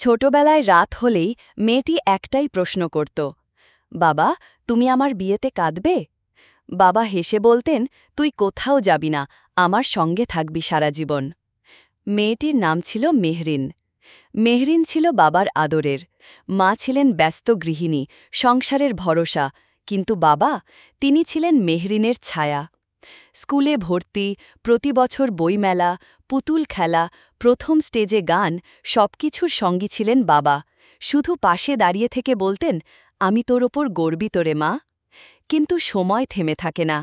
ছোটবেলায় রাত হলেই মেয়েটি একটাই প্রশ্ন করত, বাবা, তুমি আমার বিয়েতে কাঁদবে? বাবা হেসে বলতেন, তুই কোথাও যাবি না, আমার সঙ্গে থাকবি সারা জীবন। মেয়েটির নাম ছিল মেহরিন। মেহরিন ছিল বাবার আদরের। মা ছিলেন ব্যস্ত গৃহিণী, সংসারের ভরসা, কিন্তু বাবা, তিনি ছিলেন মেহরিনের ছায়া। স্কুলে ভর্তি, প্রতি বছর বইমেলা, পুতুল খেলা, প্রথম স্টেজে গান, সবকিছুর সঙ্গী ছিলেন বাবা। শুধু পাশে দাঁড়িয়ে থেকে বলতেন, আমি তোর ওপর গর্বিত রে মা। কিন্তু সময় থেমে থাকে না।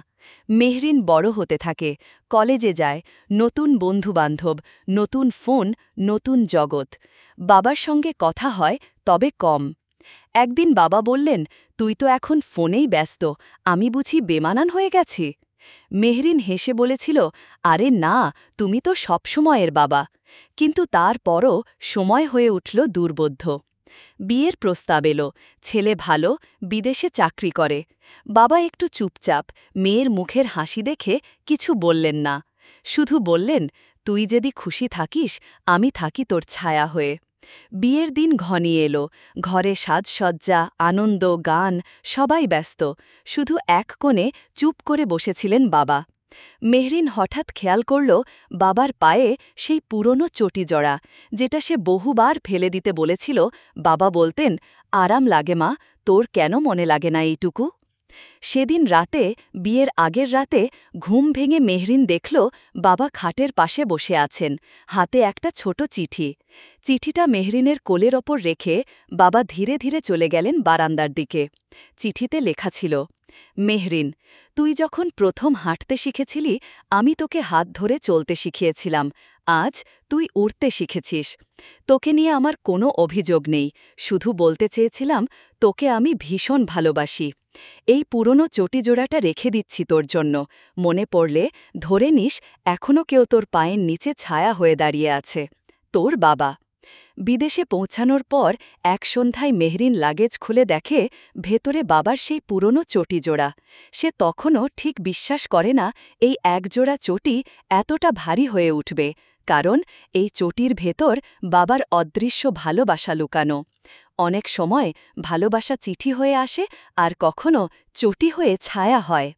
মেহরিন বড় হতে থাকে, কলেজে যায়, নতুন বন্ধুবান্ধব, নতুন ফোন, নতুন জগৎ। বাবার সঙ্গে কথা হয়, তবে কম। একদিন বাবা বললেন, তুই তো এখন ফোনেই ব্যস্ত, আমি বুঝি বেমানান হয়ে গেছি? মেহরিন হেসে বলেছিল, আরে না, তুমি তো সবসময়ের বাবা। কিন্তু তারপরও সময় হয়ে উঠল দুর্বোধ্য। বিয়ের প্রস্তাব এলো, ছেলে ভালো, বিদেশে চাকরি করে। বাবা একটু চুপচাপ, মেয়ের মুখের হাসি দেখে কিছু বললেন না। শুধু বললেন, তুই যদি খুশি থাকিস, আমি থাকি তোর ছায়া হয়ে। বিয়ের দিন ঘনিয়ে এলো, ঘরে সাজসজ্জা, আনন্দ, গান, সবাই ব্যস্ত। শুধু এক কোণে চুপ করে বসেছিলেন বাবা। মেহরিন হঠাৎ খেয়াল করল, বাবার পায়ে সেই পুরনো চটিজড়া, যেটা সে বহুবার ফেলে দিতে বলেছিল। বাবা বলতেন, আরাম লাগে মা, তোর কেন মনে লাগে না এইটুকু? সেদিন রাতে, বিয়ের আগের রাতে, ঘুম ভেঙে মেহরিন দেখল বাবা খাটের পাশে বসে আছেন, হাতে একটা ছোট চিঠি। চিঠিটা মেহরিনের কোলের ওপর রেখে বাবা ধীরে ধীরে চলে গেলেন বারান্দার দিকে। চিঠিতে লেখা ছিল, মেহরিন, তুই যখন প্রথম হাঁটতে শিখেছিলি, আমি তোকে হাত ধরে চলতে শিখিয়েছিলাম। আজ তুই উড়তে শিখেছিস। তোকে নিয়ে আমার কোনো অভিযোগ নেই, শুধু বলতে চেয়েছিলাম, তোকে আমি ভীষণ ভালোবাসি। এই পুরনো চটিজোড়াটা রেখে দিচ্ছি তোর জন্য। মনে পড়লে ধরে নিস, এখনও কেউ তোর পায়ের নিচে ছায়া হয়ে দাঁড়িয়ে আছে। তোর বাবা। বিদেশে পৌঁছানোর পর এক সন্ধ্যায় মেহরিন লাগেজ খুলে দেখে ভেতরে বাবার সেই পুরনো চটিজোড়া। সে তখনও ঠিক বিশ্বাস করে না এই একজোড়া চটি এতটা ভারী হয়ে উঠবে, কারণ এই চটির ভেতর বাবার অদৃশ্য ভালোবাসা লুকানো। অনেক সময় ভালোবাসা চিঠি হয়ে আসে, আর কখনো চটি হয়ে ছায়া হয়।